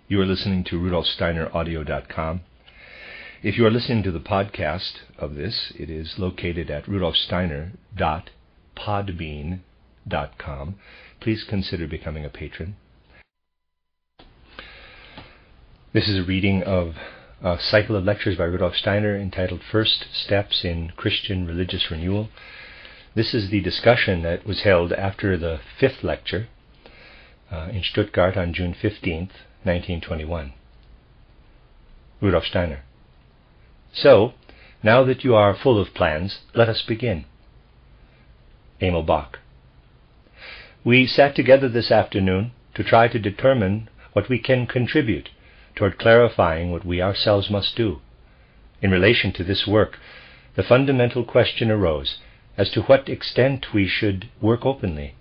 You are listening to RudolfSteinerAudio.com. If you are listening to the podcast of this, it is located at RudolfSteiner.podbean.com. Please consider becoming a patron. This is a reading of a cycle of lectures by Rudolf Steiner entitled First Steps in Christian Religious Renewal. This is the discussion that was held after the fifth lecture in Stuttgart on June 15th, 1921. Rudolf Steiner. So, now that you are full of plans, let us begin. Emil Bach. We sat together this afternoon to try to determine what we can contribute toward clarifying what we ourselves must do. In relation to this work, the fundamental question arose as to what extent we should work openly.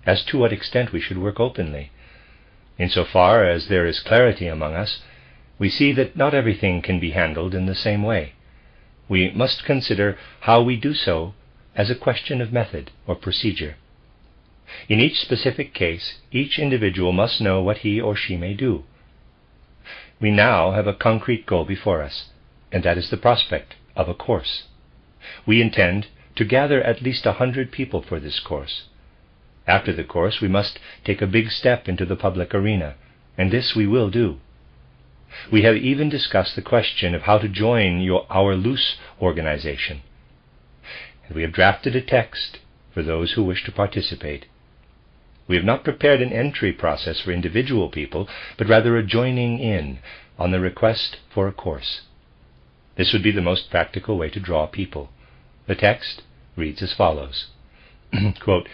Insofar as there is clarity among us, we see that not everything can be handled in the same way. We must consider how we do so as a question of method or procedure. In each specific case, each individual must know what he or she may do. We now have a concrete goal before us, and that is the prospect of a course. We intend to gather at least 100 people for this course. After the course, we must take a big step into the public arena, and this we will do. We have even discussed the question of how to join our loose organization, and we have drafted a text for those who wish to participate. We have not prepared an entry process for individual people, but rather a joining in on the request for a course. This would be the most practical way to draw people. The text reads as follows. Quote,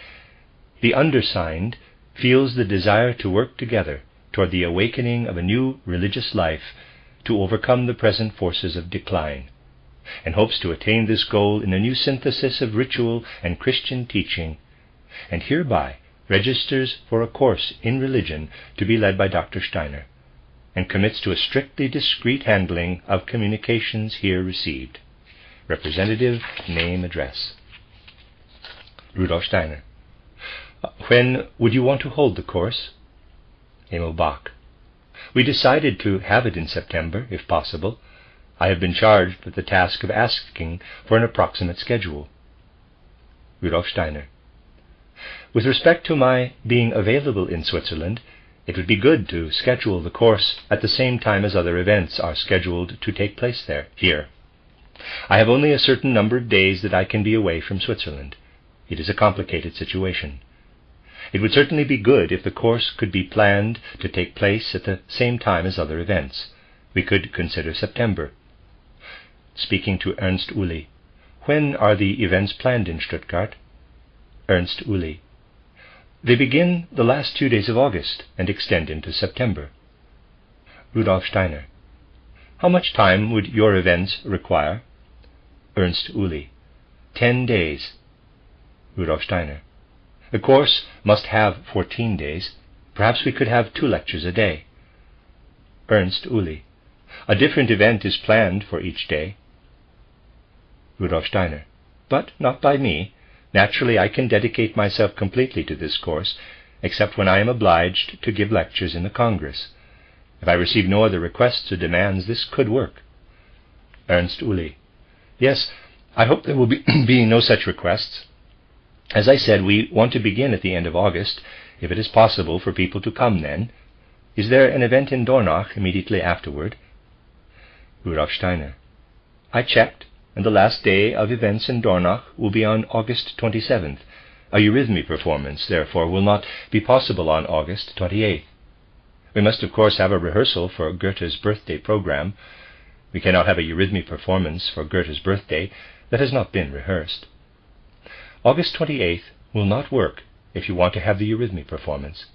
"The undersigned feels the desire to work together toward the awakening of a new religious life to overcome the present forces of decline, and hopes to attain this goal in a new synthesis of ritual and Christian teaching, and hereby registers for a course in religion to be led by Dr. Steiner, and commits to a strictly discreet handling of communications here received. Representative, name, address." Rudolf Steiner. When would you want to hold the course? Emil Bach. We decided to have it in September, if possible. I have been charged with the task of asking for an approximate schedule. Rudolf Steiner. With respect to my being available in Switzerland, it would be good to schedule the course at the same time as other events are scheduled to take place here. I have only a certain number of days that I can be away from Switzerland. It is a complicated situation. It would certainly be good if the course could be planned to take place at the same time as other events. We could consider September. Speaking to Ernst Uli. When are the events planned in Stuttgart? Ernst Uli. They begin the last 2 days of August and extend into September. Rudolf Steiner. How much time would your events require? Ernst Uli. 10 days. Rudolf Steiner. The course must have 14 days. Perhaps we could have 2 lectures a day. Ernst Uli. A different event is planned for each day. Rudolf Steiner. But not by me. Naturally, I can dedicate myself completely to this course, except when I am obliged to give lectures in the Congress. If I receive no other requests or demands, this could work. Ernst Uli. Yes, I hope there will be no such requests. As I said, we want to begin at the end of August, if it is possible for people to come then. Is there an event in Dornach immediately afterward? Rudolf Steiner. I checked, and the last day of events in Dornach will be on August 27th. A eurythmy performance, therefore, will not be possible on August 28th. We must, of course, have a rehearsal for Goethe's birthday program. We cannot have a eurythmy performance for Goethe's birthday that has not been rehearsed. August 28th will not work if you want to have the eurythmy performance.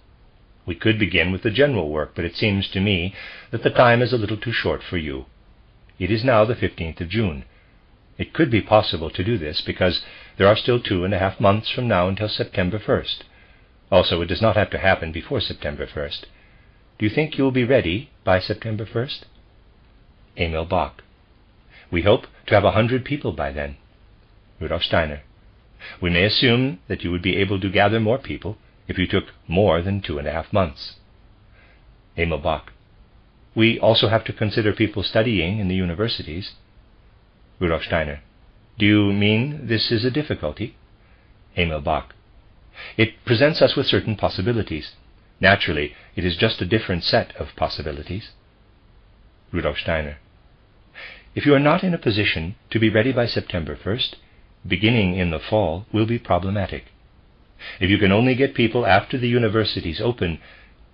We could begin with the general work, but it seems to me that the time is a little too short for you. It is now the 15th of June. It could be possible to do this because there are still 2.5 months from now until September 1st. Also, it does not have to happen before September 1st. Do you think you will be ready by September 1st? Emil Bach. We hope to have 100 people by then. Rudolf Steiner. We may assume that you would be able to gather more people if you took more than 2.5 months. Emil Bach. We also have to consider people studying in the universities. Rudolf Steiner. Do you mean this is a difficulty? Emil Bach. It presents us with certain possibilities. Naturally, it is just a different set of possibilities. Rudolf Steiner. If you are not in a position to be ready by September 1st, beginning in the fall will be problematic. If you can only get people after the universities open,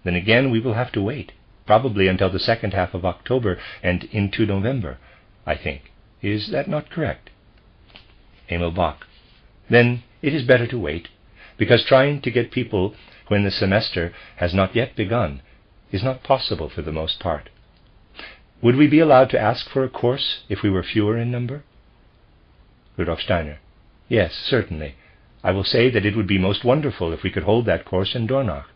then again we will have to wait, probably until the second half of October and into November, I think. Is that not correct? Emil Bach. Then it is better to wait, because trying to get people when the semester has not yet begun is not possible for the most part. Would we be allowed to ask for a course if we were fewer in number? Rudolf Steiner. Yes, certainly. I will say that it would be most wonderful if we could hold that course in Dornach,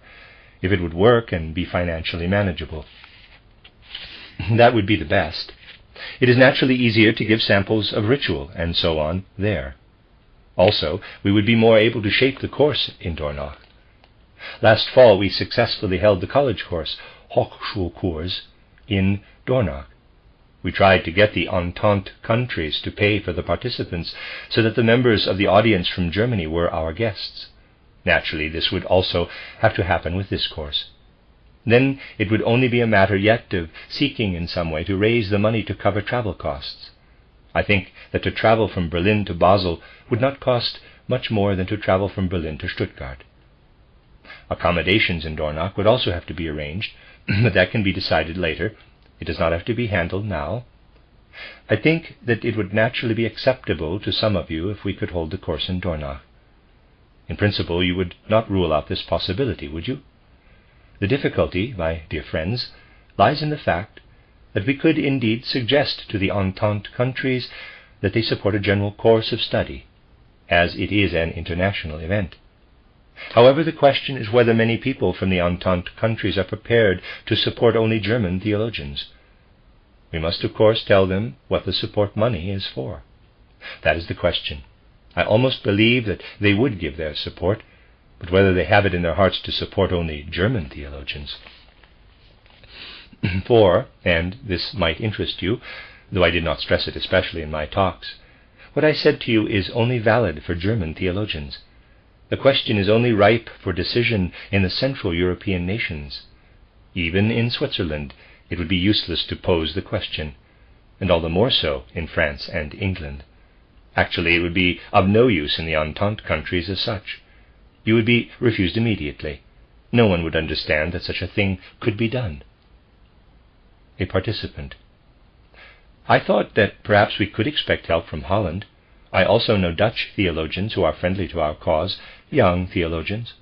if it would work and be financially manageable. That would be the best. It is naturally easier to give samples of ritual and so on there. Also, we would be more able to shape the course in Dornach. Last fall we successfully held the college course, Hochschulkurs, in Dornach. We tried to get the Entente countries to pay for the participants so that the members of the audience from Germany were our guests. Naturally, this would also have to happen with this course. Then it would only be a matter yet of seeking in some way to raise the money to cover travel costs. I think that to travel from Berlin to Basel would not cost much more than to travel from Berlin to Stuttgart. Accommodations in Dornach would also have to be arranged, but that can be decided later. It does not have to be handled now. I think that it would naturally be acceptable to some of you if we could hold the course in Dornach. In principle, you would not rule out this possibility, would you? The difficulty, my dear friends, lies in the fact that we could indeed suggest to the Entente countries that they support a general course of study, as it is an international event. However, the question is whether many people from the Entente countries are prepared to support only German theologians. We must, of course, tell them what the support money is for. That is the question. I almost believe that they would give their support, but whether they have it in their hearts to support only German theologians. For, and this might interest you, though I did not stress it especially in my talks, what I said to you is only valid for German theologians. The question is only ripe for decision in the Central European nations. Even in Switzerland, it would be useless to pose the question, and all the more so in France and England. Actually, it would be of no use in the Entente countries as such. You would be refused immediately. No one would understand that such a thing could be done. A participant. I thought that perhaps we could expect help from Holland. I also know Dutch theologians who are friendly to our cause, young theologians.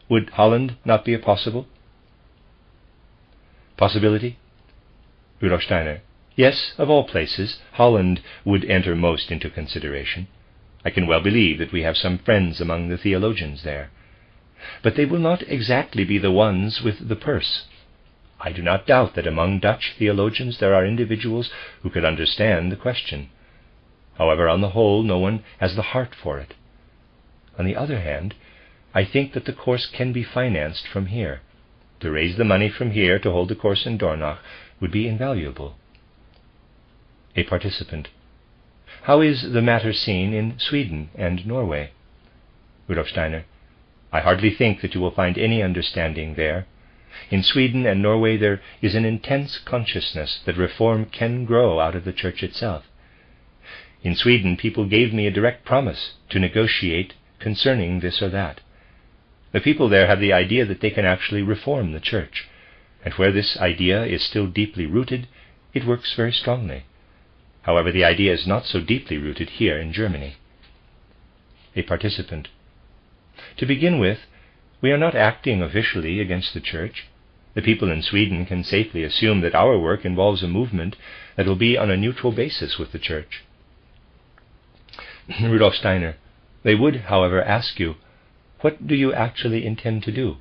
Would Holland not be a possibility? Rudolf Steiner. Yes, of all places, Holland would enter most into consideration. I can well believe that we have some friends among the theologians there. But they will not exactly be the ones with the purse. I do not doubt that among Dutch theologians there are individuals who could understand the question. However, on the whole, no one has the heart for it. On the other hand, I think that the course can be financed from here. To raise the money from here to hold the course in Dornach would be invaluable. A participant. How is the matter seen in Sweden and Norway? Rudolf Steiner. I hardly think that you will find any understanding there. In Sweden and Norway there is an intense consciousness that reform can grow out of the Church itself. In Sweden, people gave me a direct promise to negotiate concerning this or that. The people there have the idea that they can actually reform the Church, and where this idea is still deeply rooted, it works very strongly. However, the idea is not so deeply rooted here in Germany. A participant. To begin with, we are not acting officially against the Church. The people in Sweden can safely assume that our work involves a movement that will be on a neutral basis with the Church. Rudolf Steiner. They would, however, ask you, what do you actually intend to do?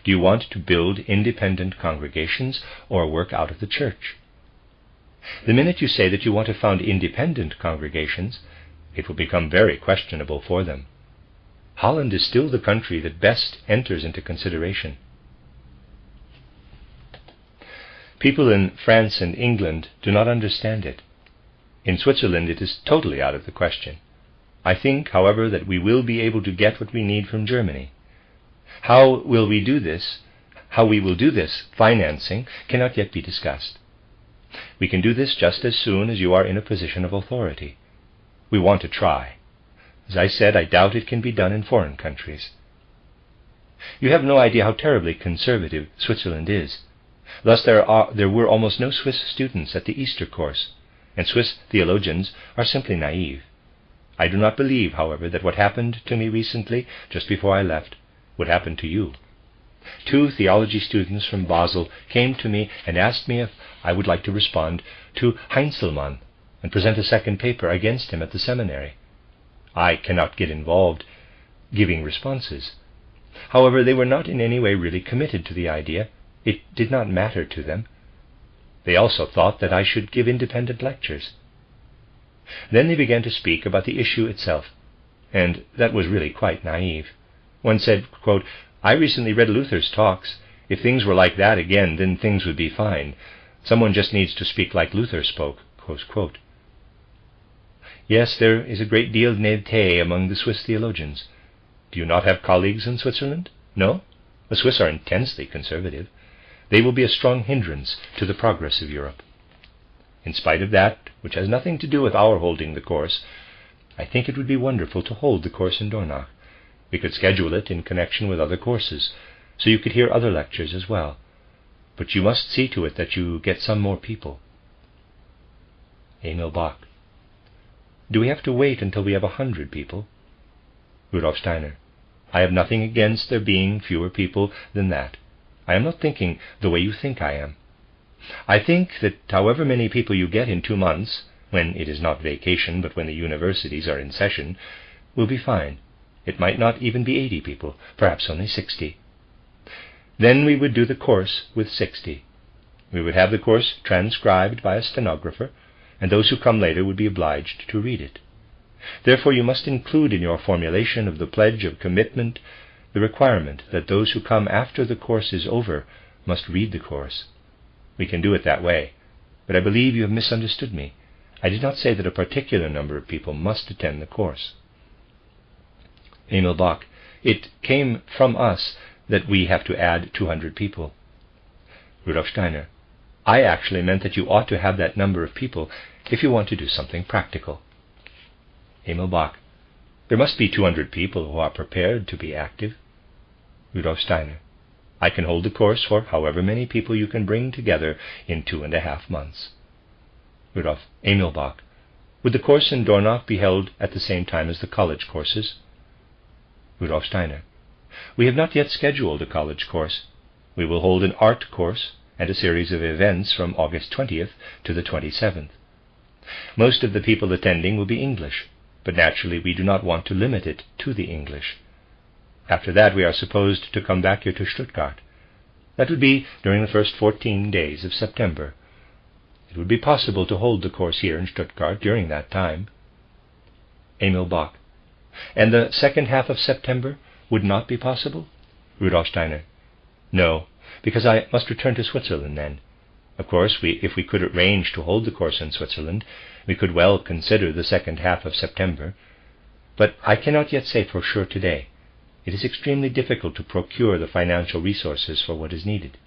Do you want to build independent congregations or work out of the Church? The minute you say that you want to found independent congregations, it will become very questionable for them. Holland is still the country that best enters into consideration. People in France and England do not understand it. In Switzerland it is totally out of the question. I think, however, that we will be able to get what we need from Germany. How we will do this financing cannot yet be discussed. We can do this just as soon as you are in a position of authority. We want to try. As I said, I doubt it can be done in foreign countries. You have no idea how terribly conservative Switzerland is. Thus there were almost no Swiss students at the Easter course, and Swiss theologians are simply naive. I do not believe, however, that what happened to me recently, just before I left, would happen to you. 2 theology students from Basel came to me and asked me if I would like to respond to Heinzelmann and present a second paper against him at the seminary. I cannot get involved giving responses. However, they were not in any way really committed to the idea. It did not matter to them. They also thought that I should give independent lectures. Then they began to speak about the issue itself, and that was really quite naive. One said, quote, "I recently read Luther's talks. If things were like that again, then things would be fine. Someone just needs to speak like Luther spoke." Close quote. Yes, there is a great deal of naivete among the Swiss theologians. Do you not have colleagues in Switzerland? No? The Swiss are intensely conservative. They will be a strong hindrance to the progress of Europe. In spite of that, which has nothing to do with our holding the course, I think it would be wonderful to hold the course in Dornach. We could schedule it in connection with other courses, so you could hear other lectures as well. But you must see to it that you get some more people. Emil Bach. Do we have to wait until we have 100 people? Rudolf Steiner. I have nothing against there being fewer people than that. I am not thinking the way you think I am. I think that however many people you get in 2 months, when it is not vacation but when the universities are in session, will be fine. It might not even be 80 people, perhaps only 60. Then we would do the course with 60. We would have the course transcribed by a stenographer, and those who come later would be obliged to read it. Therefore you must include in your formulation of the pledge of commitment the requirement that those who come after the course is over must read the course. We can do it that way, but I believe you have misunderstood me. I did not say that a particular number of people must attend the course. Emil Bach. It came from us that we have to add 200 people. Rudolf Steiner. I actually meant that you ought to have that number of people if you want to do something practical. Emil Bach. There must be 200 people who are prepared to be active. Rudolf Steiner. I can hold the course for however many people you can bring together in 2.5 months. Rudolf. Emil Bach. Would the course in Dornach be held at the same time as the college courses? Rudolf Steiner. We have not yet scheduled a college course. We will hold an art course and a series of events from August 20th to the 27th. Most of the people attending will be English, but naturally we do not want to limit it to the English. After that we are supposed to come back here to Stuttgart. That would be during the first 14 days of September. It would be possible to hold the course here in Stuttgart during that time. Emil Bach. And the second half of September would not be possible? Rudolf Steiner. No, because I must return to Switzerland then. Of course, if we could arrange to hold the course in Switzerland, we could well consider the second half of September. But I cannot yet say for sure today. It is extremely difficult to procure the financial resources for what is needed.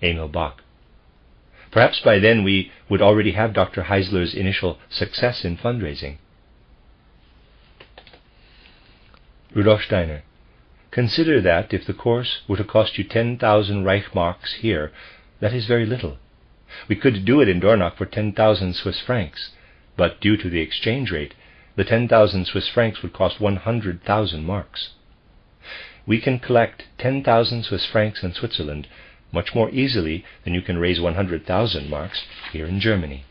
Emil Bach. Perhaps by then we would already have Dr. Heisler's initial success in fundraising. Rudolf Steiner. Consider that if the course were to cost you 10,000 Reichsmarks here, that is very little. We could do it in Dornach for 10,000 Swiss francs, but due to the exchange rate, the 10,000 Swiss francs would cost 100,000 marks. We can collect 10,000 Swiss francs in Switzerland much more easily than you can raise 100,000 marks here in Germany.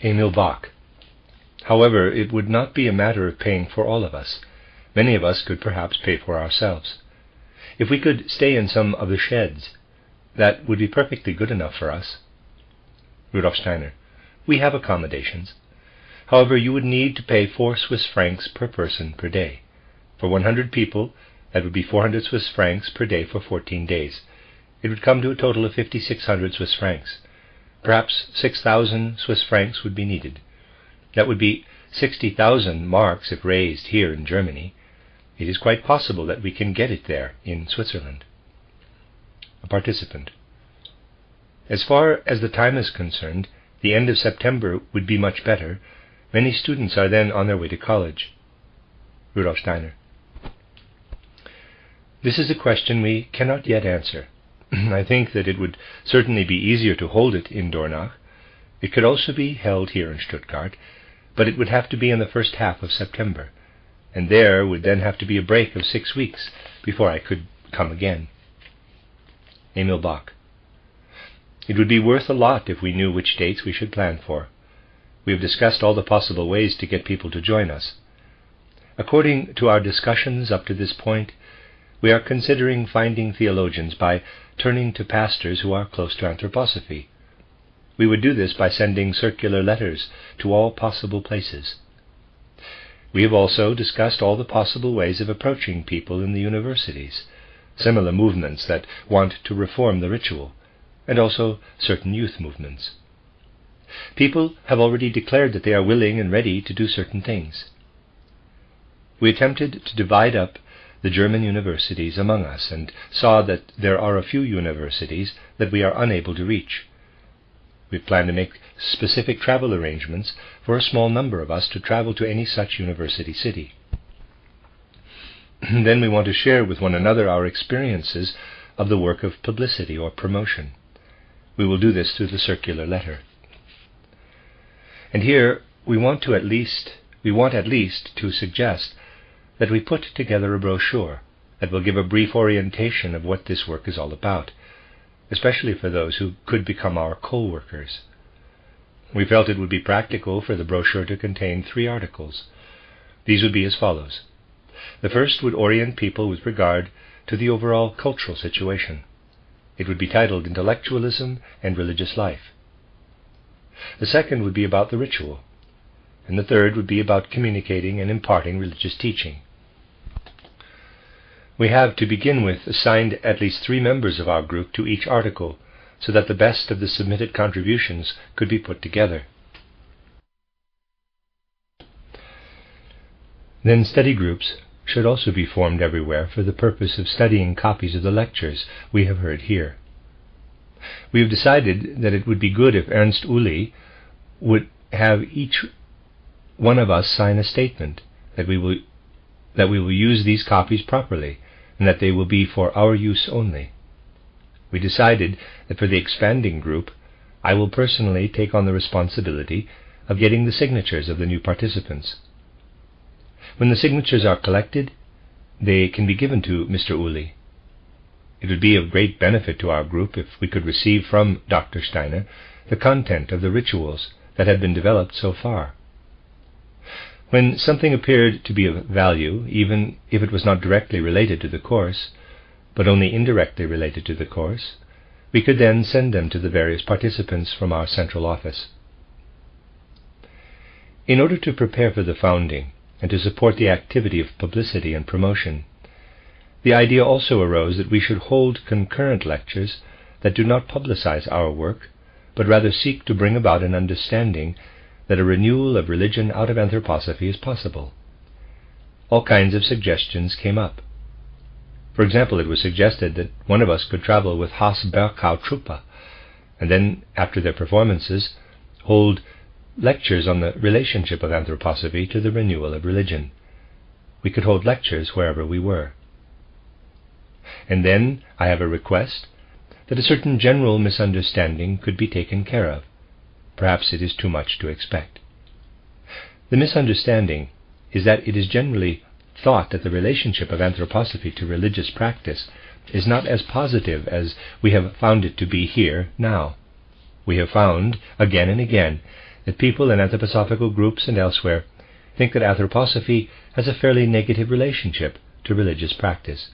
Emil Bach. However, it would not be a matter of paying for all of us. Many of us could perhaps pay for ourselves. If we could stay in some of the sheds, that would be perfectly good enough for us. Rudolf Steiner. We have accommodations. However, you would need to pay 4 Swiss francs per person per day. For 100 people, That would be 400 Swiss francs per day for 14 days. It would come to a total of 5,600 Swiss francs. Perhaps 6,000 Swiss francs would be needed. That would be 60,000 marks if raised here in Germany. It is quite possible that we can get it there in Switzerland. A participant. As far as the time is concerned, the end of September would be much better. Many students are then on their way to college. Rudolf Steiner. This is a question we cannot yet answer. I think that it would certainly be easier to hold it in Dornach. It could also be held here in Stuttgart, but it would have to be in the first half of September, and there would then have to be a break of 6 weeks before I could come again. Emil Bach. It would be worth a lot if we knew which dates we should plan for. We have discussed all the possible ways to get people to join us. According to our discussions up to this point, we are considering finding theologians by turning to pastors who are close to anthroposophy. We would do this by sending circular letters to all possible places. We have also discussed all the possible ways of approaching people in the universities, similar movements that want to reform the ritual, and also certain youth movements. People have already declared that they are willing and ready to do certain things. We attempted to divide up the German universities among us and saw that there are a few universities that we are unable to reach. We plan to make specific travel arrangements for a small number of us to travel to any such university city. Then we want to share with one another our experiences of the work of publicity or promotion. We will do this through the circular letter. And here we want at least to suggest that we put together a brochure that will give a brief orientation of what this work is all about, especially for those who could become our co-workers. We felt it would be practical for the brochure to contain 3 articles. These would be as follows. The first would orient people with regard to the overall cultural situation. It would be titled Intellectualism and Religious Life. The second would be about the ritual, and the third would be about communicating and imparting religious teaching. We have, to begin with, assigned at least 3 members of our group to each article, so that the best of the submitted contributions could be put together. Then study groups should also be formed everywhere for the purpose of studying copies of the lectures we have heard here. We have decided that it would be good if Ernst Uli would have each one of us sign a statement that we will use these copies properly, and that they will be for our use only. We decided that for the expanding group, I will personally take on the responsibility of getting the signatures of the new participants. When the signatures are collected, they can be given to Mr. Uli. It would be of great benefit to our group if we could receive from Dr. Steiner the content of the rituals that had been developed so far. When something appeared to be of value, even if it was not directly related to the course, but only indirectly related to the course, we could then send them to the various participants from our central office. In order to prepare for the founding and to support the activity of publicity and promotion, the idea also arose that we should hold concurrent lectures that do not publicize our work, but rather seek to bring about an understanding that a renewal of religion out of anthroposophy is possible. All kinds of suggestions came up. For example, it was suggested that one of us could travel with Haas Berkau Truppe, and then, after their performances, hold lectures on the relationship of anthroposophy to the renewal of religion. We could hold lectures wherever we were. And then I have a request that a certain general misunderstanding could be taken care of. Perhaps it is too much to expect. The misunderstanding is that it is generally thought that the relationship of anthroposophy to religious practice is not as positive as we have found it to be here now. We have found, again and again, that people in anthroposophical groups and elsewhere think that anthroposophy has a fairly negative relationship to religious practice.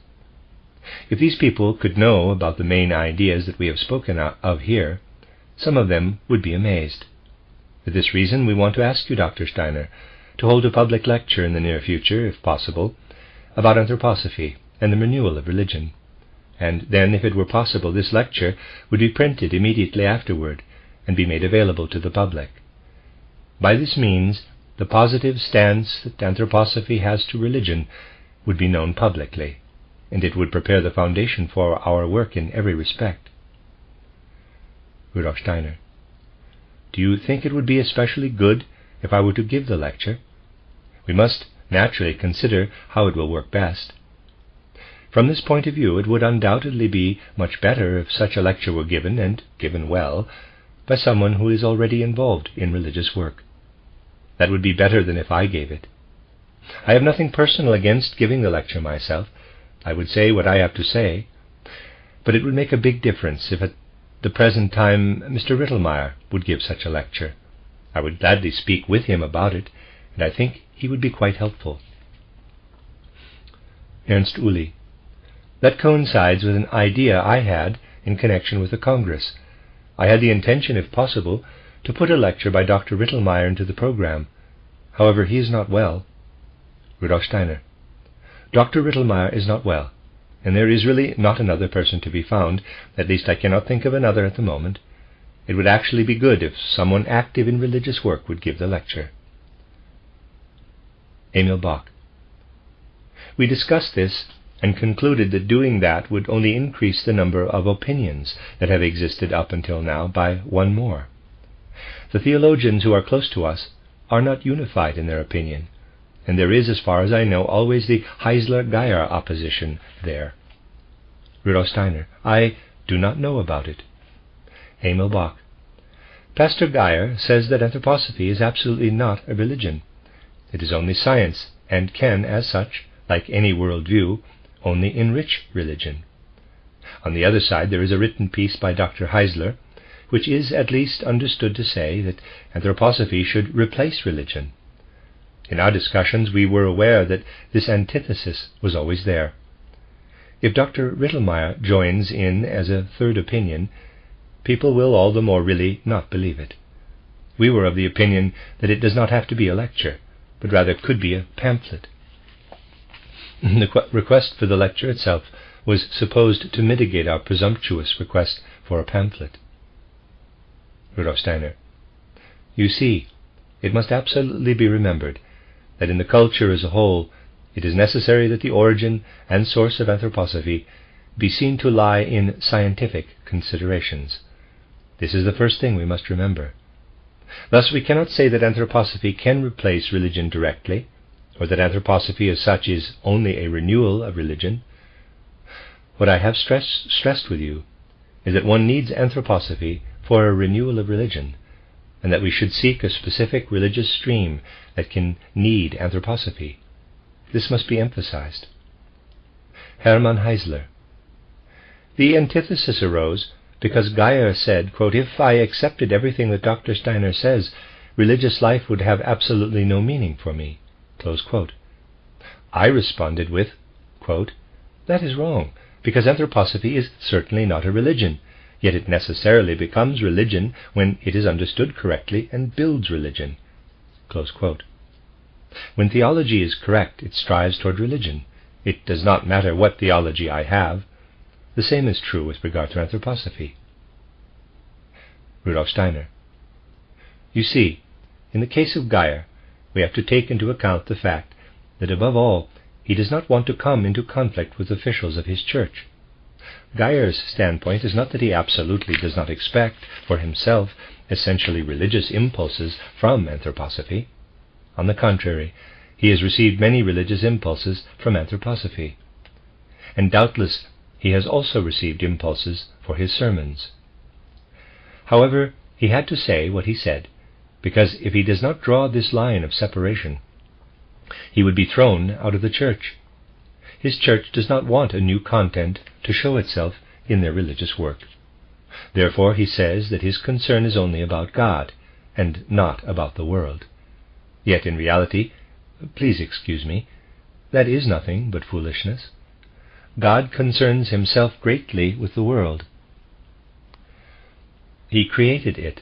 If these people could know about the main ideas that we have spoken of here, some of them would be amazed. For this reason, we want to ask you, Dr. Steiner, to hold a public lecture in the near future, if possible, about anthroposophy and the renewal of religion. And then, if it were possible, this lecture would be printed immediately afterward and be made available to the public. By this means, the positive stance that anthroposophy has to religion would be known publicly, and it would prepare the foundation for our work in every respect. Rudolf Steiner: do you think it would be especially good if I were to give the lecture? We must naturally consider how it will work best. From this point of view, it would undoubtedly be much better if such a lecture were given, and given well, by someone who is already involved in religious work. That would be better than if I gave it. I have nothing personal against giving the lecture myself. I would say what I have to say, but it would make a big difference if at the present time Mr. Rittelmeyer would give such a lecture. I would gladly speak with him about it, and I think he would be quite helpful. Ernst Uli: that coincides with an idea I had in connection with the Congress. I had the intention, if possible, to put a lecture by Dr. Rittelmeyer into the program. However, he is not well. Rudolf Steiner: Dr. Rittelmeyer is not well, and there is really not another person to be found. At least I cannot think of another at the moment. It would actually be good if someone active in religious work would give the lecture. Emil Bach: we discussed this and concluded that doing that would only increase the number of opinions that have existed up until now by one more. The theologians who are close to us are not unified in their opinion, and there is, as far as I know, always the Heisler-Geyer opposition there. Rudolf Steiner: I do not know about it. Emil Bach: Pastor Geyer says that anthroposophy is absolutely not a religion. It is only science, and can, as such, like any world view, only enrich religion. On the other side, there is a written piece by Dr. Heisler, which is at least understood to say that anthroposophy should replace religion. In our discussions, we were aware that this antithesis was always there. If Dr. Rittelmeyer joins in as a third opinion, people will all the more really not believe it. We were of the opinion that it does not have to be a lecture, but rather could be a pamphlet. The request for the lecture itself was supposed to mitigate our presumptuous request for a pamphlet. Rudolf Steiner: you see, it must absolutely be remembered that in the culture as a whole it is necessary that the origin and source of anthroposophy be seen to lie in scientific considerations. This is the first thing we must remember. Thus we cannot say that anthroposophy can replace religion directly, or that anthroposophy as such is only a renewal of religion. What I have stressed with you is that one needs anthroposophy for a renewal of religion, and that we should seek a specific religious stream that can need anthroposophy. This must be emphasized. Hermann Heisler: the antithesis arose because Geyer said, quote, if I accepted everything that Dr. Steiner says, religious life would have absolutely no meaning for me. Close quote. I responded with, quote, that is wrong, because anthroposophy is certainly not a religion, yet it necessarily becomes religion when it is understood correctly and builds religion. Close quote. When theology is correct, it strives toward religion. It does not matter what theology I have. The same is true with regard to anthroposophy. Rudolf Steiner: you see, in the case of Geyer, we have to take into account the fact that, above all, he does not want to come into conflict with officials of his church. Geyer's standpoint is not that he absolutely does not expect for himself essentially religious impulses from anthroposophy. On the contrary, he has received many religious impulses from anthroposophy, and doubtless he has also received impulses for his sermons. However, he had to say what he said, because if he does not draw this line of separation, he would be thrown out of the church. His church does not want a new content to show itself in their religious work. Therefore he says that his concern is only about God, and not about the world. Yet in reality, please excuse me, that is nothing but foolishness. God concerns himself greatly with the world. He created it.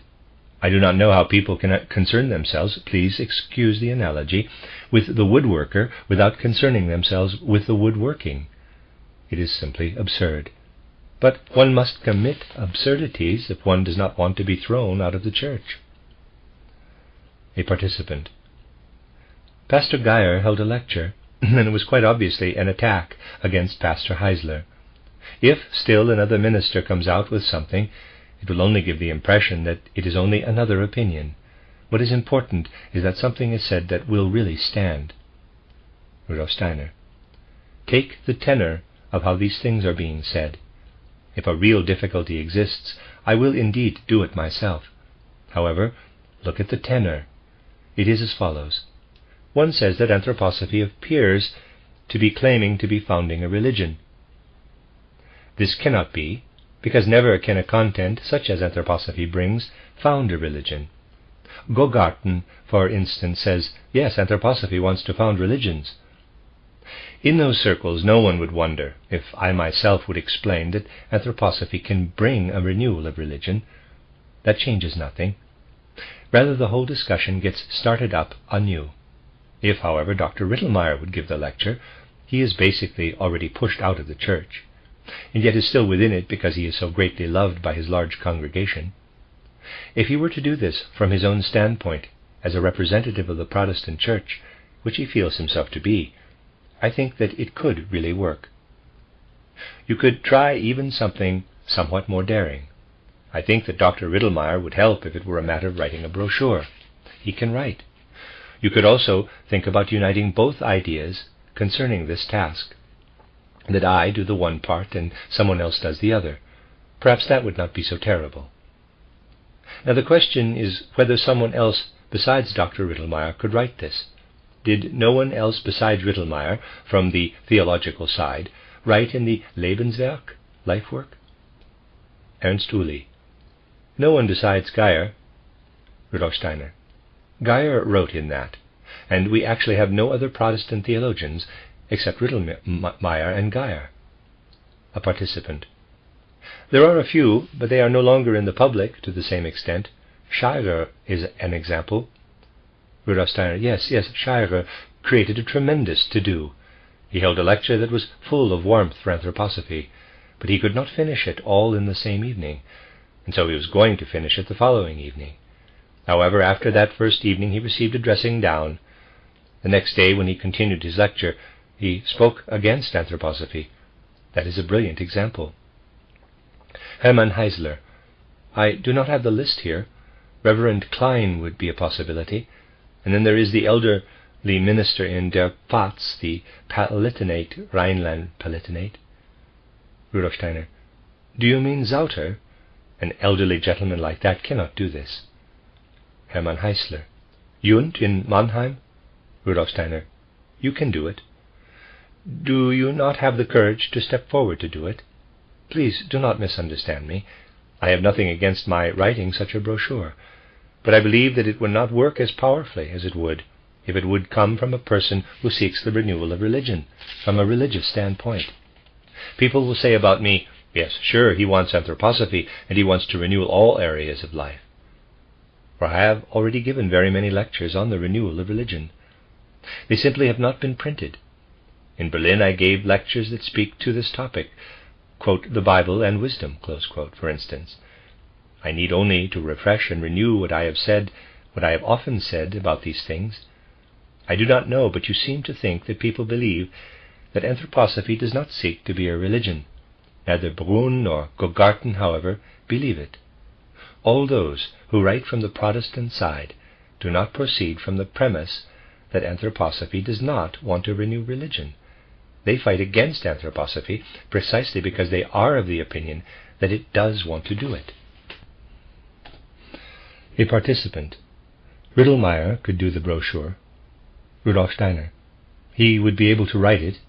I do not know how people can concern themselves, please excuse the analogy, with the woodworker without concerning themselves with the woodworking. It is simply absurd. But one must commit absurdities if one does not want to be thrown out of the church. A participant. Pastor Geyer held a lecture, and it was quite obviously an attack against Pastor Heisler. If still another minister comes out with something, it will only give the impression that it is only another opinion. What is important is that something is said that will really stand. Rudolf Steiner. Take the tenor of how these things are being said. If a real difficulty exists, I will indeed do it myself. However, look at the tenor. It is as follows. One says that anthroposophy appears to be claiming to be founding a religion. This cannot be, because never can a content such as anthroposophy brings found a religion. Gogarten, for instance, says, yes, anthroposophy wants to found religions. In those circles no one would wonder if I myself would explain that anthroposophy can bring a renewal of religion. That changes nothing. Rather, the whole discussion gets started up anew. If, however, Dr. Rittlemeyer would give the lecture, he is basically already pushed out of the church, and yet is still within it because he is so greatly loved by his large congregation. If he were to do this from his own standpoint, as a representative of the Protestant Church, which he feels himself to be, I think that it could really work. You could try even something somewhat more daring. I think that Dr. Rittlemeyer would help if it were a matter of writing a brochure. He can write. You could also think about uniting both ideas concerning this task, that I do the one part and someone else does the other. Perhaps that would not be so terrible. Now the question is whether someone else besides Dr. Rittlemeyer could write this. Did no one else besides Rittlemeyer, from the theological side, write in the Lebenswerk, life work? Ernst Uli. No one besides Geyer. Rudolf Steiner. Geyer wrote in that, and we actually have no other Protestant theologians except Rittlemeyer and Geyer. A participant. There are a few, but they are no longer in the public to the same extent. Scherer is an example. Rudolf Steiner. Yes, Scherer created a tremendous to-do. He held a lecture that was full of warmth for anthroposophy, but he could not finish it all in the same evening, and so he was going to finish it the following evening. However, after that first evening he received a dressing down. The next day, when he continued his lecture, he spoke against anthroposophy. That is a brilliant example. Hermann Heisler. I do not have the list here. Reverend Klein would be a possibility. And then there is the elderly minister in Der Pfalz, the Palatinate, Rhineland-Palatinate. Rudolf Steiner. Do you mean Sauter? An elderly gentleman like that cannot do this. Hermann Heisler. Jund in Mannheim? Rudolf Steiner. You can do it. Do you not have the courage to step forward to do it? Please do not misunderstand me. I have nothing against my writing such a brochure, but I believe that it would not work as powerfully as it would if it would come from a person who seeks the renewal of religion, from a religious standpoint. People will say about me, yes, sure, he wants anthroposophy, and he wants to renew all areas of life. For I have already given very many lectures on the renewal of religion. They simply have not been printed. In Berlin I gave lectures that speak to this topic, quote, the Bible and wisdom, close quote, for instance. I need only to refresh and renew what I have said, what I have often said about these things. I do not know, but you seem to think that people believe that anthroposophy does not seek to be a religion. Neither Brunn nor Gogarten, however, believe it. All those who write from the Protestant side do not proceed from the premise that anthroposophy does not want to renew religion. They fight against anthroposophy precisely because they are of the opinion that it does want to do it. A participant. Rittlemeyer could do the brochure. Rudolf Steiner. He would be able to write it.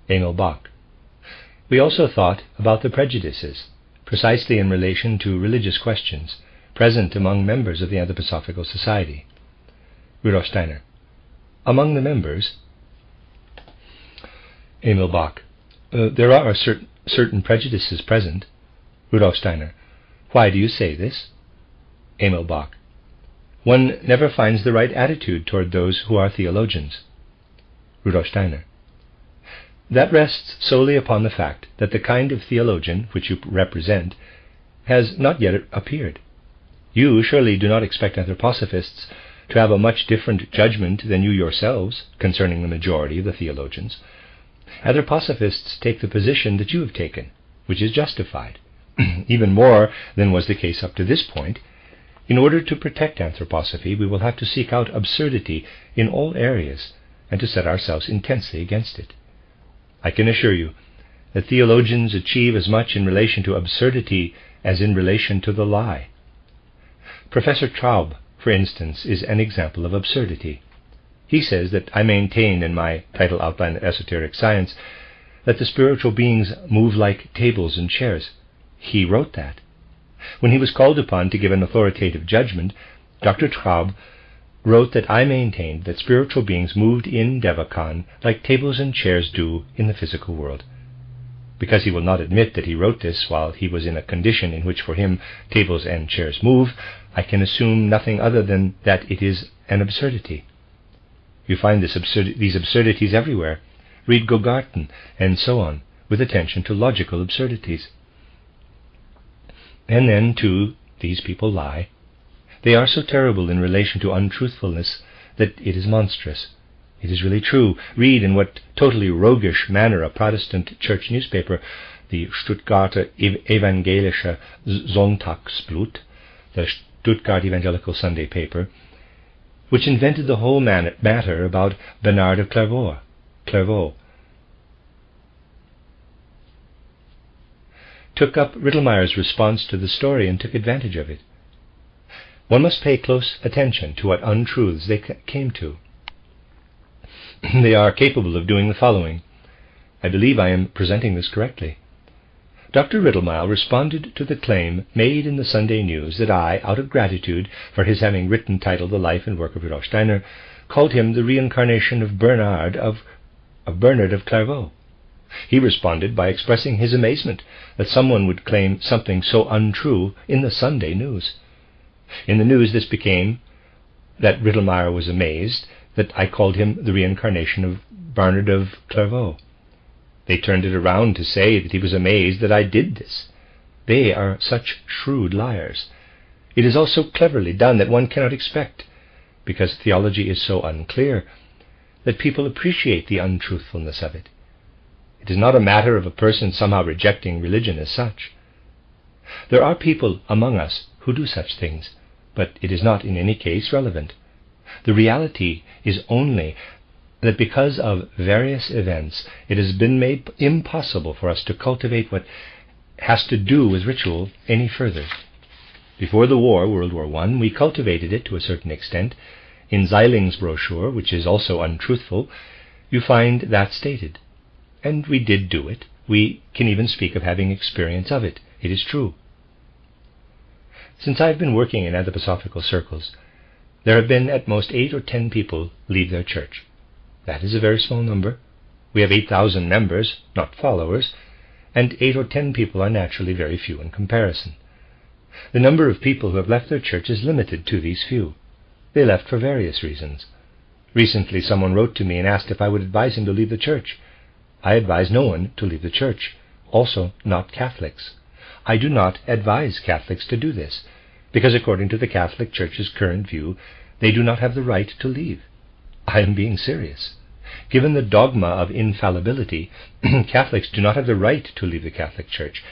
Emil Bach. We also thought about the prejudices, precisely in relation to religious questions, present among members of the Anthroposophical Society. Rudolf Steiner. Among the members. Emil Bach. There are certain prejudices present. Rudolf Steiner. Why do you say this? Emil Bach. One never finds the right attitude toward those who are theologians. Rudolf Steiner. That rests solely upon the fact that the kind of theologian which you represent has not yet appeared. You surely do not expect anthroposophists to have a much different judgment than you yourselves concerning the majority of the theologians. Anthroposophists take the position that you have taken, which is justified, even more than was the case up to this point. In order to protect anthroposophy, we will have to seek out absurdity in all areas and to set ourselves intensely against it. I can assure you that theologians achieve as much in relation to absurdity as in relation to the lie. Professor Traub, for instance, is an example of absurdity. He says that I maintain in my title Outline of Esoteric Science that the spiritual beings move like tables and chairs. He wrote that. When he was called upon to give an authoritative judgment, Dr. Traub wrote that I maintained that spiritual beings moved in Devachan like tables and chairs do in the physical world. Because he will not admit that he wrote this while he was in a condition in which for him tables and chairs move, I can assume nothing other than that it is an absurdity. You find these absurdities everywhere. Read Gogarten and so on, with attention to logical absurdities. And then, too, these people lie. They are so terrible in relation to untruthfulness that it is monstrous. It is really true. Read in what totally roguish manner a Protestant church newspaper, the Stuttgarter Evangelische Sonntagsblatt, the Stuttgart Evangelical Sunday paper, which invented the whole matter about Bernard of Clairvaux, took up Rittelmeyer's response to the story and took advantage of it. One must pay close attention to what untruths they came to. They are capable of doing the following. I believe I am presenting this correctly. Dr. Rittelmeyer responded to the claim made in the Sunday News that I, out of gratitude for his having written titled The Life and Work of Rudolf Steiner, called him the reincarnation of Bernard of Clairvaux. He responded by expressing his amazement that someone would claim something so untrue in the Sunday News. In the news this became that Rittelmeyer was amazed that I called him the reincarnation of Bernard of Clairvaux. They turned it around to say that he was amazed that I did this. They are such shrewd liars. It is all so cleverly done that one cannot expect, because theology is so unclear, that people appreciate the untruthfulness of it. It is not a matter of a person somehow rejecting religion as such. There are people among us who do such things, but it is not in any case relevant. The reality is only that because of various events it has been made impossible for us to cultivate what has to do with ritual any further. Before the war, World War I, we cultivated it to a certain extent. In Zeiling's brochure, which is also untruthful, you find that stated. And we did do it. We can even speak of having experience of it. It is true. Since I have been working in anthroposophical circles, there have been at most 8 or 10 people leave their church. That is a very small number. We have 8,000 members, not followers, and 8 or 10 people are naturally very few in comparison. The number of people who have left their church is limited to these few. They left for various reasons. Recently someone wrote to me and asked if I would advise him to leave the church. I advise no one to leave the church, also not Catholics. I do not advise Catholics to do this, because according to the Catholic Church's current view, they do not have the right to leave. I am being serious. Given the dogma of infallibility, Catholics do not have the right to leave the Catholic Church,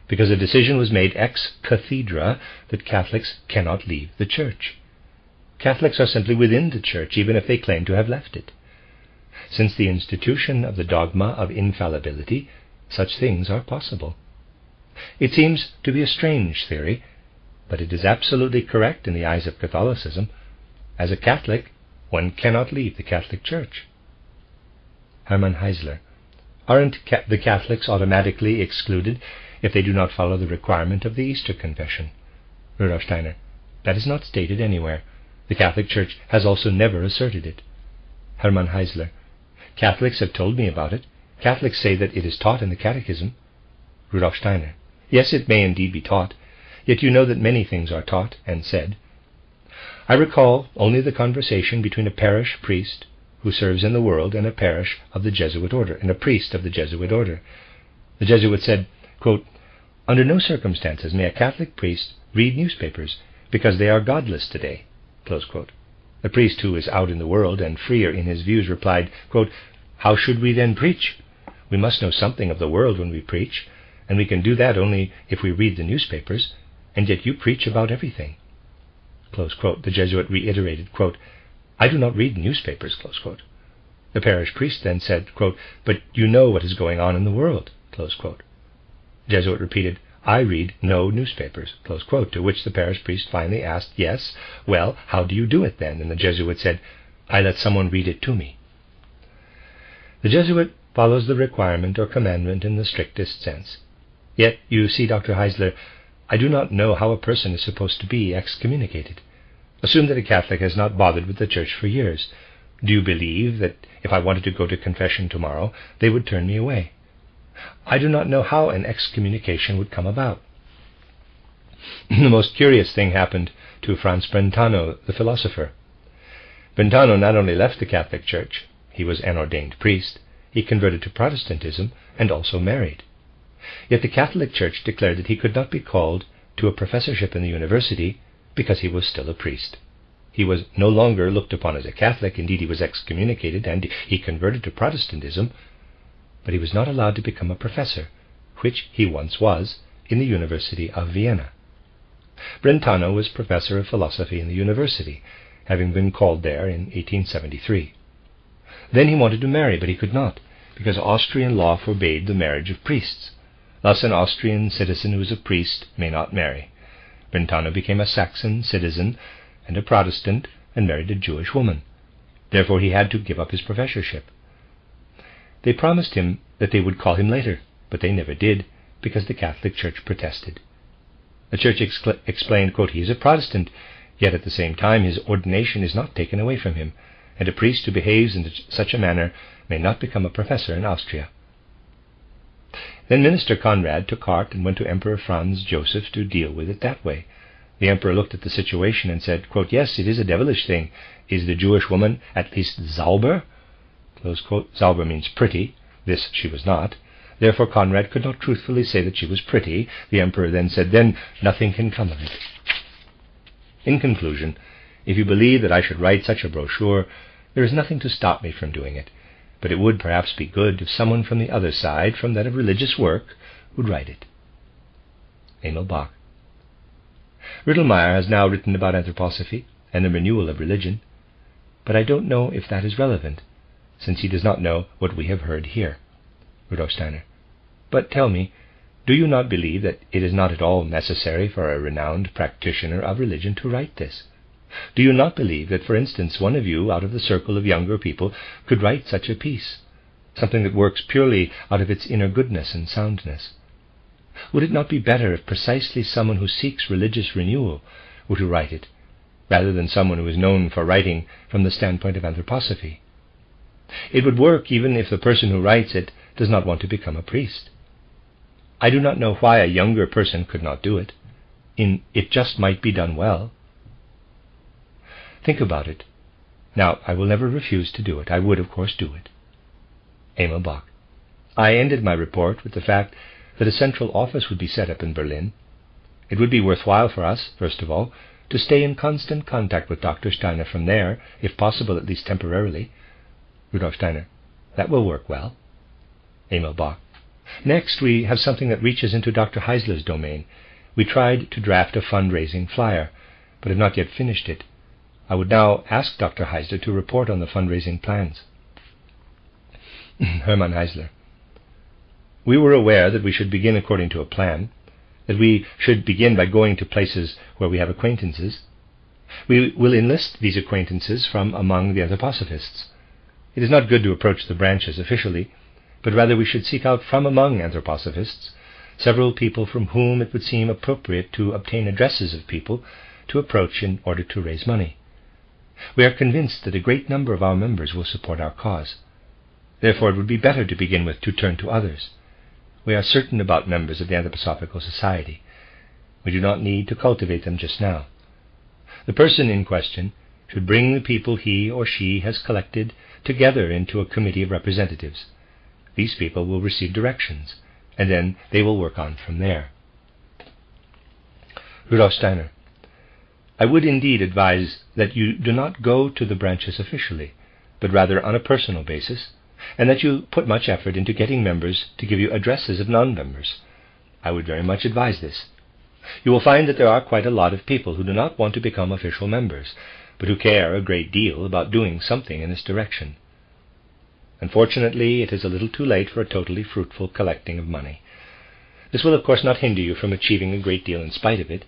because a decision was made ex cathedra that Catholics cannot leave the Church. Catholics are simply within the Church, even if they claim to have left it. Since the institution of the dogma of infallibility, such things are possible. It seems to be a strange theory, but it is absolutely correct in the eyes of Catholicism. As a Catholic, one cannot leave the Catholic Church. Hermann Heisler. Aren't the Catholics automatically excluded if they do not follow the requirement of the Easter Confession? Rudolf Steiner. That is not stated anywhere. The Catholic Church has also never asserted it. Hermann Heisler. Catholics have told me about it. Catholics say that it is taught in the Catechism. Rudolf Steiner. Yes, it may indeed be taught, yet you know that many things are taught and said. I recall only the conversation between a parish priest, who serves in the world in a parish of the Jesuit order, and a priest of the Jesuit order. The Jesuit said, quote, "Under no circumstances may a Catholic priest read newspapers, because they are godless today." Close quote. The priest, who is out in the world and freer in his views, replied, quote, "How should we then preach? We must know something of the world when we preach, and we can do that only if we read the newspapers, and yet you preach about everything." Close quote. The Jesuit reiterated, quote, "I do not read newspapers." Close quote. The parish priest then said, quote, "But you know what is going on in the world." Close quote. The Jesuit repeated, "I read no newspapers." Close quote. To which the parish priest finally asked, "Yes, well, how do you do it then?" And the Jesuit said, "I let someone read it to me." The Jesuit follows the requirement or commandment in the strictest sense. Yet, you see, Dr. Heisler, I do not know how a person is supposed to be excommunicated. Assume that a Catholic has not bothered with the Church for years. Do you believe that if I wanted to go to confession tomorrow, they would turn me away? I do not know how an excommunication would come about. The most curious thing happened to Franz Brentano, the philosopher. Brentano not only left the Catholic Church, he was an ordained priest, he converted to Protestantism, and also married. Yet the Catholic Church declared that he could not be called to a professorship in the university because he was still a priest. He was no longer looked upon as a Catholic. Indeed, he was excommunicated and he converted to Protestantism, but he was not allowed to become a professor, which he once was in the University of Vienna. Brentano was professor of philosophy in the university, having been called there in 1873. Then he wanted to marry, but he could not, because Austrian law forbade the marriage of priests. Thus an Austrian citizen who is a priest may not marry. Brentano became a Saxon citizen and a Protestant and married a Jewish woman. Therefore he had to give up his professorship. They promised him that they would call him later, but they never did, because the Catholic Church protested. The Church explained, quote, "He is a Protestant, yet at the same time his ordination is not taken away from him, and a priest who behaves in such a manner may not become a professor in Austria." Then Minister Conrad took heart and went to Emperor Franz Joseph to deal with it that way. The emperor looked at the situation and said, quote, "Yes, it is a devilish thing. Is the Jewish woman at least sauber?" Close quote. Sauber means pretty. This she was not. Therefore Conrad could not truthfully say that she was pretty. The emperor then said, "Then nothing can come of it." In conclusion, if you believe that I should write such a brochure, there is nothing to stop me from doing it, but it would perhaps be good if someone from the other side, from that of religious work, would write it. Emil Bach. Riddlemeyer has now written about anthroposophy and the renewal of religion, but I don't know if that is relevant, since he does not know what we have heard here. Rudolf Steiner. But tell me, do you not believe that it is not at all necessary for a renowned practitioner of religion to write this? Do you not believe that, for instance, one of you out of the circle of younger people could write such a piece, something that works purely out of its inner goodness and soundness? Would it not be better if precisely someone who seeks religious renewal were to write it, rather than someone who is known for writing from the standpoint of anthroposophy? It would work even if the person who writes it does not want to become a priest. I do not know why a younger person could not do it. It just might be done well. Think about it. Now, I will never refuse to do it. I would, of course, do it. Emil Bach. I ended my report with the fact that a central office would be set up in Berlin. It would be worthwhile for us, first of all, to stay in constant contact with Dr. Steiner from there, if possible, at least temporarily. Rudolf Steiner. That will work well. Emil Bach. Next, we have something that reaches into Dr. Heisler's domain. We tried to draft a fundraising flyer, but have not yet finished it. I would now ask Dr. Heisler to report on the fundraising plans. Hermann Heisler. We were aware that we should begin according to a plan, that we should begin by going to places where we have acquaintances. We will enlist these acquaintances from among the anthroposophists. It is not good to approach the branches officially, but rather we should seek out from among anthroposophists several people from whom it would seem appropriate to obtain addresses of people to approach in order to raise money. We are convinced that a great number of our members will support our cause. Therefore it would be better to begin with to turn to others. We are certain about members of the Anthroposophical Society. We do not need to cultivate them just now. The person in question should bring the people he or she has collected together into a committee of representatives. These people will receive directions, and then they will work on from there. Rudolf Steiner: I would indeed advise that you do not go to the branches officially, but rather on a personal basis, and that you put much effort into getting members to give you addresses of non-members. I would very much advise this. You will find that there are quite a lot of people who do not want to become official members, but who care a great deal about doing something in this direction. Unfortunately, it is a little too late for a totally fruitful collecting of money. This will of course not hinder you from achieving a great deal in spite of it.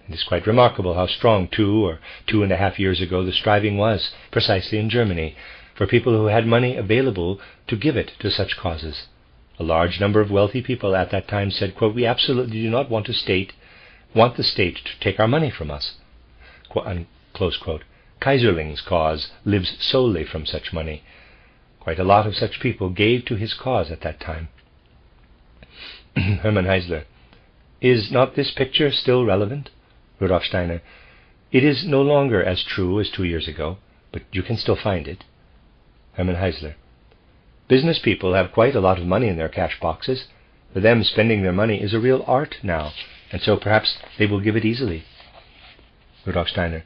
It is quite remarkable how strong 2 or 2.5 years ago the striving was, precisely in Germany, for people who had money available to give it to such causes. A large number of wealthy people at that time said, quote, "We absolutely do not want the state to take our money from us." Close quote. Kaiserling's cause lives solely from such money. Quite a lot of such people gave to his cause at that time. Hermann Heisler: Is not this picture still relevant? Rudolf Steiner: It is no longer as true as 2 years ago, but you can still find it. Hermann Heisler: Business people have quite a lot of money in their cash boxes. For them, spending their money is a real art now, and so perhaps they will give it easily. Rudolf Steiner: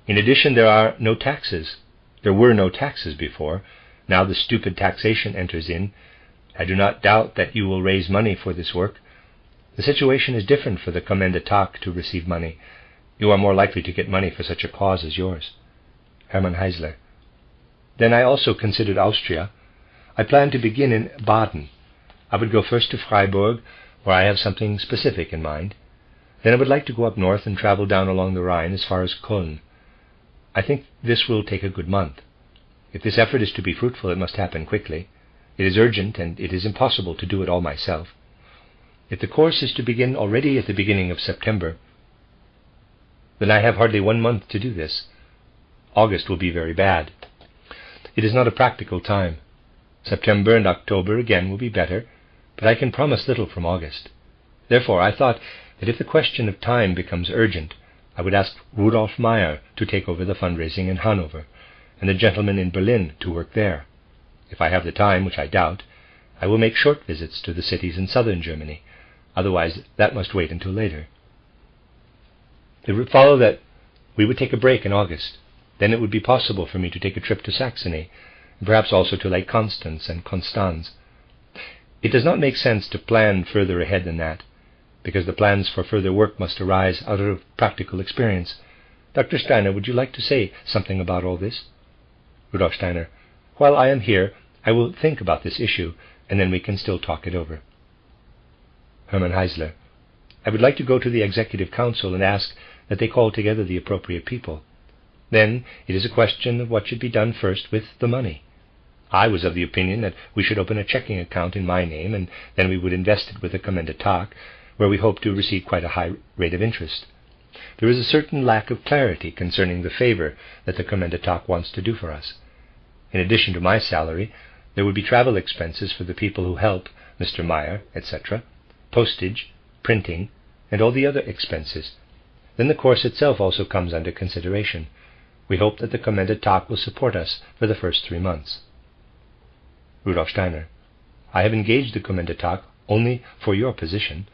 In addition, there are no taxes. There were no taxes before. Now the stupid taxation enters in. I do not doubt that you will raise money for this work. The situation is different for the Kommende Tag to receive money. You are more likely to get money for such a cause as yours. Hermann Heisler: Then I also considered Austria. I plan to begin in Baden. I would go first to Freiburg, where I have something specific in mind. Then I would like to go up north and travel down along the Rhine as far as Köln. I think this will take a good month. If this effort is to be fruitful, it must happen quickly. It is urgent, and it is impossible to do it all myself. If the course is to begin already at the beginning of September, then I have hardly 1 month to do this. August will be very bad. It is not a practical time. September and October again will be better, but I can promise little from August. Therefore I thought that if the question of time becomes urgent, I would ask Rudolf Meyer to take over the fundraising in Hanover, and the gentleman in Berlin to work there. If I have the time, which I doubt, I will make short visits to the cities in southern Germany. Otherwise, that must wait until later. It would follow that we would take a break in August. Then it would be possible for me to take a trip to Saxony, and perhaps also to Lake Constance and Constance. It does not make sense to plan further ahead than that, because the plans for further work must arise out of practical experience. Dr. Steiner, would you like to say something about all this? Rudolf Steiner: While I am here, I will think about this issue, and then we can still talk it over. Hermann Heisler: I would like to go to the Executive Council and ask that they call together the appropriate people. Then it is a question of what should be done first with the money. I was of the opinion that we should open a checking account in my name, and then we would invest it with the Kommende Tag, where we hope to receive quite a high rate of interest. There is a certain lack of clarity concerning the favor that the Kommende Tag wants to do for us. In addition to my salary, there would be travel expenses for the people who help, Mr. Meyer, etc., postage, printing, and all the other expenses. Then the course itself also comes under consideration. We hope that the Kommende Tag will support us for the first 3 months. Rudolf Steiner: I have engaged the Kommende Tag only for your position.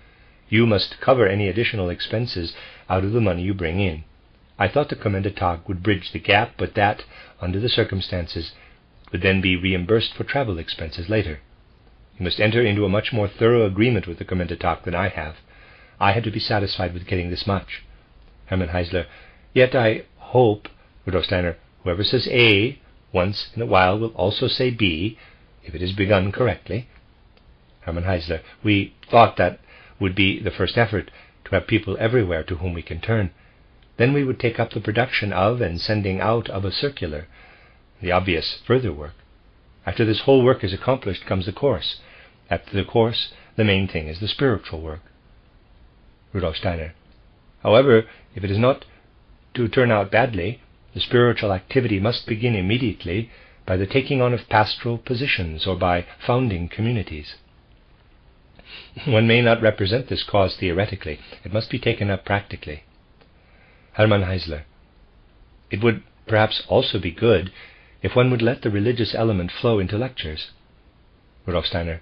You must cover any additional expenses out of the money you bring in. I thought the Kommende Tag would bridge the gap, but that, under the circumstances, would then be reimbursed for travel expenses later. You must enter into a much more thorough agreement with the Kommende Tag than I have. I had to be satisfied with getting this much. Hermann Heisler: Yet I hope, Rudolf Steiner, whoever says A once in a while will also say B, if it is begun correctly. Hermann Heisler: We thought that would be the first effort, to have people everywhere to whom we can turn. Then we would take up the production of and sending out of a circular, the obvious further work. After this whole work is accomplished comes the course. After the course, the main thing is the spiritual work. Rudolf Steiner: However, if it is not to turn out badly, the spiritual activity must begin immediately by the taking on of pastoral positions or by founding communities. One may not represent this cause theoretically. It must be taken up practically. Hermann Heisler: It would perhaps also be good if one would let the religious element flow into lectures. Rudolf Steiner: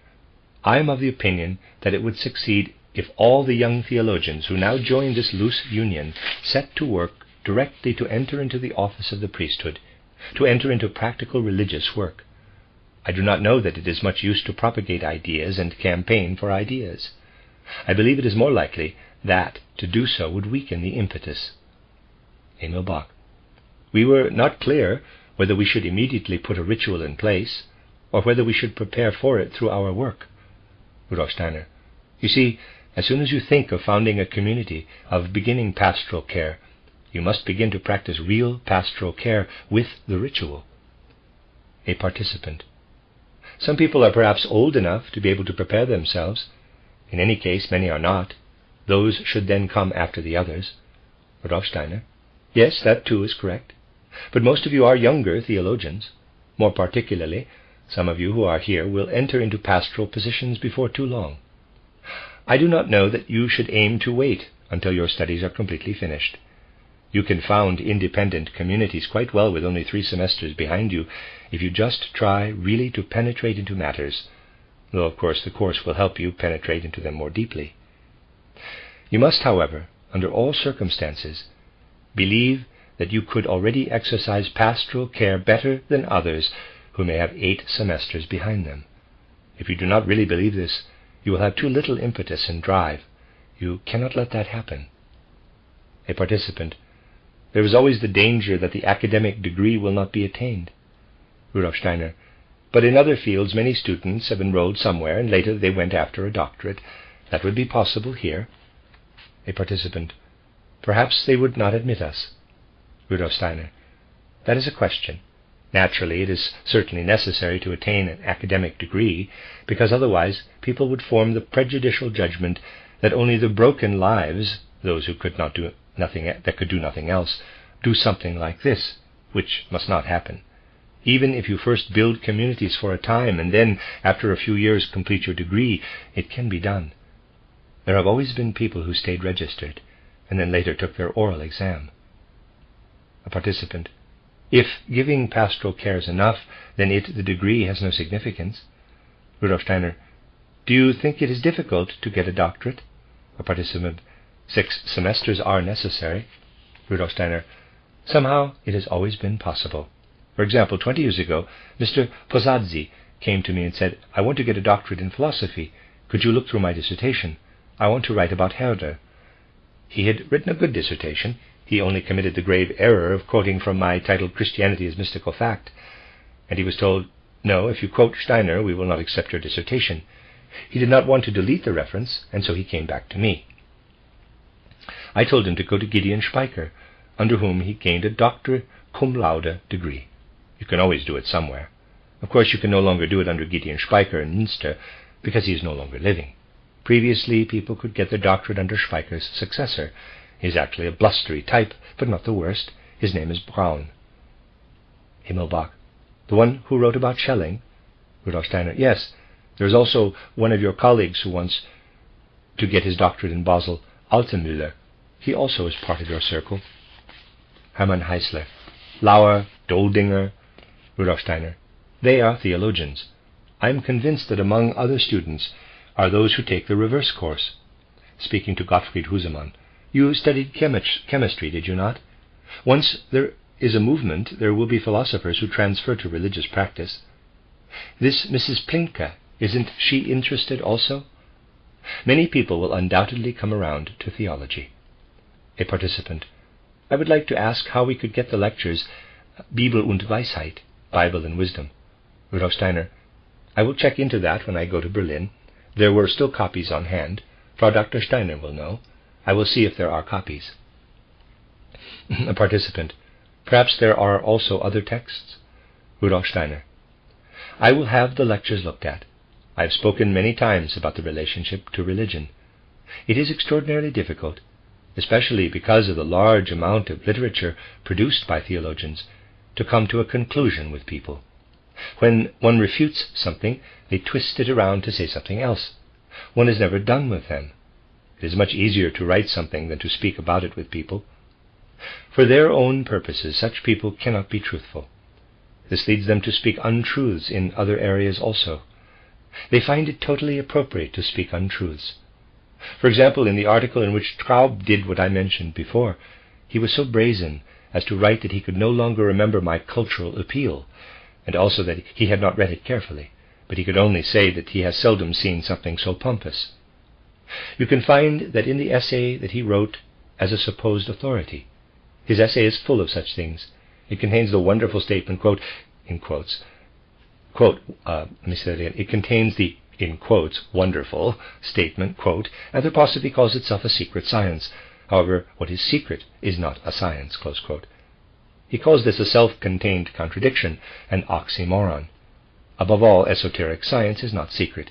I am of the opinion that it would succeed if all the young theologians who now join this loose union set to work directly to enter into the office of the priesthood, to enter into practical religious work. I do not know that it is much use to propagate ideas and campaign for ideas. I believe it is more likely that to do so would weaken the impetus. Emil Bach: We were not clear whether we should immediately put a ritual in place, or whether we should prepare for it through our work. Rudolf Steiner: You see, as soon as you think of founding a community, of beginning pastoral care, you must begin to practice real pastoral care with the ritual. A participant: Some people are perhaps old enough to be able to prepare themselves. In any case, many are not. Those should then come after the others. Rudolf Steiner: Yes, that too is correct. But most of you are younger theologians. More particularly, some of you who are here will enter into pastoral positions before too long. I do not know that you should aim to wait until your studies are completely finished. You can found independent communities quite well with only 3 semesters behind you, if you just try really to penetrate into matters, though of course the course will help you penetrate into them more deeply. You must, however, under all circumstances, believe that you could already exercise pastoral care better than others who may have 8 semesters behind them. If you do not really believe this, you will have too little impetus and drive. You cannot let that happen. A participant: There is always the danger that the academic degree will not be attained. Rudolf Steiner: But in other fields many students have enrolled somewhere and later they went after a doctorate. That would be possible here. A participant: Perhaps they would not admit us. Rudolf Steiner: That is a question. Naturally, it is certainly necessary to attain an academic degree, because otherwise people would form the prejudicial judgment that only the broken lives, those who could do nothing else, do something like this, which must not happen. Even if you first build communities for a time and then, after a few years, complete your degree, it can be done. There have always been people who stayed registered and then later took their oral exam. A participant: If giving pastoral care is enough, then the degree has no significance. Rudolf Steiner: Do you think it is difficult to get a doctorate? A participant: 6 semesters are necessary. Rudolf Steiner: Somehow it has always been possible. For example, 20 years ago, Mr. Posadzi came to me and said, I want to get a doctorate in philosophy. Could you look through my dissertation? I want to write about Herder. He had written a good dissertation. He only committed the grave error of quoting from my title, Christianity as Mystical Fact. And he was told, No, if you quote Steiner, we will not accept your dissertation. He did not want to delete the reference, and so he came back to me. I told him to go to Gideon Speicher, under whom he gained a Doctor cum laude degree. You can always do it somewhere. Of course, you can no longer do it under Gideon Speicher in Münster, because he is no longer living. Previously, people could get their doctorate under Speicher's successor. He is actually a blustery type, but not the worst. His name is Braun. Himmelbach: The one who wrote about Schelling? Rudolf Steiner: Yes. There is also one of your colleagues who wants to get his doctorate in Basel, Altemüller. He also is part of your circle. Hermann Heisler: Lauer, Doldinger. Rudolf Steiner: They are theologians. I am convinced that among other students are those who take the reverse course. Speaking to Gottfried Husemann: You studied chemistry, did you not? Once there is a movement, there will be philosophers who transfer to religious practice. This Mrs. Plinke, isn't she interested also? Many people will undoubtedly come around to theology. A participant: I would like to ask how we could get the lectures Bibel und Weisheit, Bible and Wisdom. Rudolf Steiner: I will check into that when I go to Berlin. There were still copies on hand. Frau Dr. Steiner will know. I will see if there are copies. A participant: Perhaps there are also other texts? Rudolf Steiner: I will have the lectures looked at. I have spoken many times about the relationship to religion. It is extraordinarily difficult, especially because of the large amount of literature produced by theologians, to come to a conclusion with people. When one refutes something, they twist it around to say something else. One is never done with them. It is much easier to write something than to speak about it with people. For their own purposes, such people cannot be truthful. This leads them to speak untruths in other areas also. They find it totally appropriate to speak untruths. For example, in the article in which Traub did what I mentioned before, he was so brazen as to write that he could no longer remember my cultural appeal, and also that he had not read it carefully, but he could only say that he has seldom seen something so pompous. You can find that in the essay that he wrote as a supposed authority. His essay is full of such things. It contains the wonderful statement, quote, in quotes, quote, let me say that again. It contains the, in quotes, wonderful statement, quote, anthroposophy calls itself a secret science. However, what is secret is not a science, close quote. He calls this a self-contained contradiction, an oxymoron. Above all, esoteric science is not secret.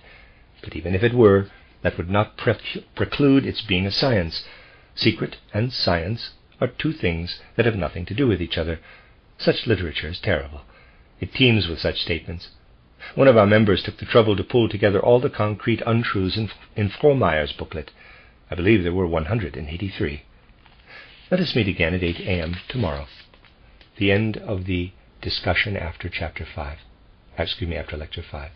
But even if it were, that would not preclude its being a science. Secret and science are two things that have nothing to do with each other. Such literature is terrible. It teems with such statements. One of our members took the trouble to pull together all the concrete untruths in Frohmeyer's booklet. I believe there were 183. Let us meet again at 8 a.m. tomorrow. The end of the discussion after Lecture 5.